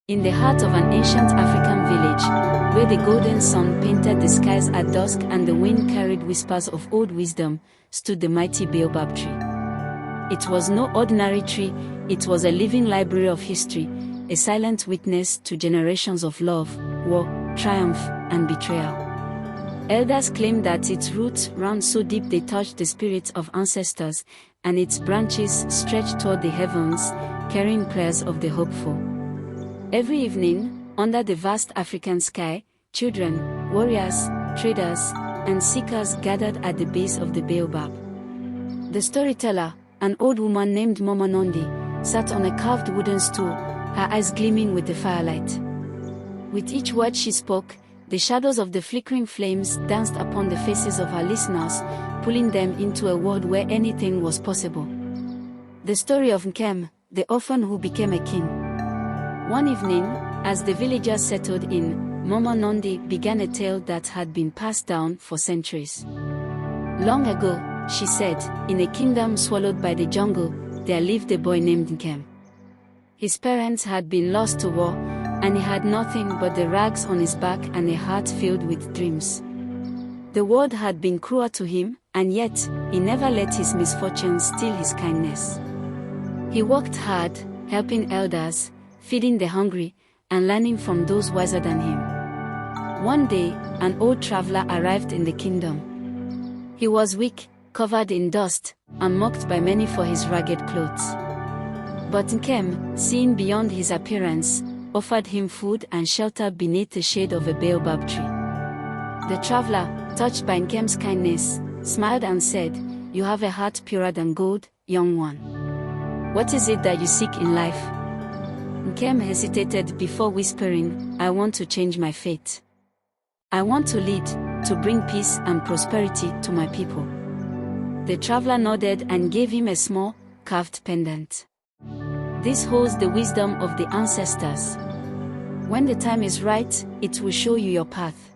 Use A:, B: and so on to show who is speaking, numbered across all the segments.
A: In the heart of an ancient African village, where the golden sun painted the skies at dusk and the wind carried whispers of old wisdom, stood the mighty Baobab tree. It was no ordinary tree, it was a living library of history, a silent witness to generations of love, war, triumph, and betrayal. Elders claim that its roots ran so deep they touched the spirits of ancestors, and its branches stretched toward the heavens, carrying prayers of the hopeful. Every evening, under the vast African sky, children, warriors, traders, and seekers gathered at the base of the Baobab. The storyteller, an old woman named Mama Nondi, sat on a carved wooden stool, her eyes gleaming with the firelight. With each word she spoke, the shadows of the flickering flames danced upon the faces of her listeners, pulling them into a world where anything was possible. The story of Nkem, the orphan who became a king. One evening, as the villagers settled in, Mama Nondi began a tale that had been passed down for centuries. Long ago, she said, in a kingdom swallowed by the jungle, there lived a boy named Nkem. His parents had been lost to war, and he had nothing but the rags on his back and a heart filled with dreams. The world had been cruel to him, and yet, he never let his misfortunes steal his kindness. He worked hard, helping elders, feeding the hungry, and learning from those wiser than him. One day, an old traveler arrived in the kingdom. He was weak, covered in dust, and mocked by many for his ragged clothes. But Nkem, seeing beyond his appearance, offered him food and shelter beneath the shade of a baobab tree. The traveler, touched by Nkem's kindness, smiled and said, "You have a heart purer than gold, young one. What is it that you seek in life?" Nkem hesitated before whispering, "I want to change my fate. I want to lead, to bring peace and prosperity to my people." The traveler nodded and gave him a small, carved pendant. "This holds the wisdom of the ancestors. When the time is right, it will show you your path."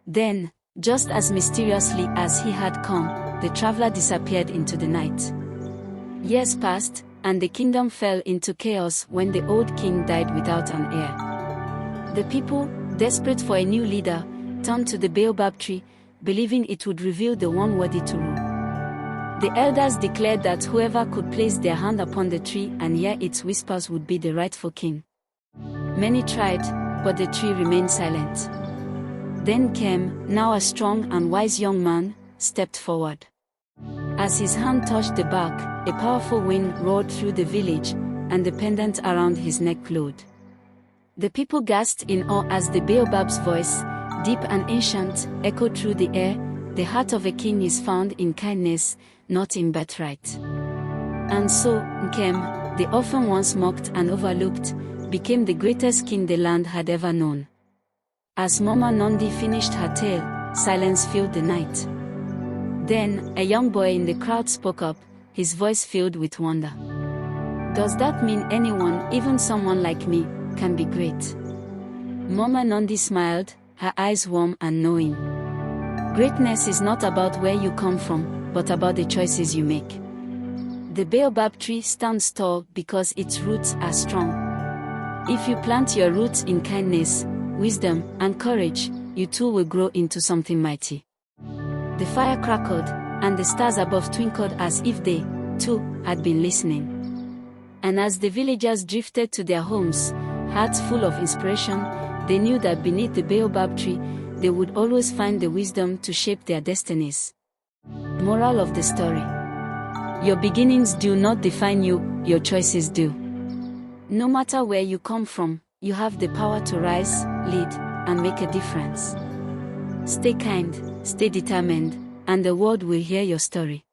A: Then, just as mysteriously as he had come, the traveler disappeared into the night. Years passed, and the kingdom fell into chaos when the old king died without an heir. The people, desperate for a new leader, turned to the baobab tree, believing it would reveal the one worthy to rule. The elders declared that whoever could place their hand upon the tree and hear its whispers would be the rightful king. Many tried, but the tree remained silent. Then Nkem, now a strong and wise young man, stepped forward. As his hand touched the bark, a powerful wind roared through the village, and the pendant around his neck glowed. The people gasped in awe as the baobab's voice, deep and ancient, echoed through the air. "The heart of a king is found in kindness, not in birthright." And so, Nkem, the orphan once mocked and overlooked, became the greatest king the land had ever known. As Mama Nondi finished her tale, silence filled the night. Then, a young boy in the crowd spoke up, his voice filled with wonder. "Does that mean anyone, even someone like me, can be great?" Mama Nondi smiled, her eyes warm and knowing. "Greatness is not about where you come from, but about the choices you make." The baobab tree stands tall because its roots are strong. If you plant your roots in kindness, wisdom, and courage, you too will grow into something mighty. The fire crackled, and the stars above twinkled as if they, too, had been listening. And as the villagers drifted to their homes, hearts full of inspiration, they knew that beneath the baobab tree, they would always find the wisdom to shape their destinies. Moral of the story: your beginnings do not define you, your choices do. No matter where you come from, you have the power to rise, lead, and make a difference. Stay kind, stay determined, and the world will hear your story.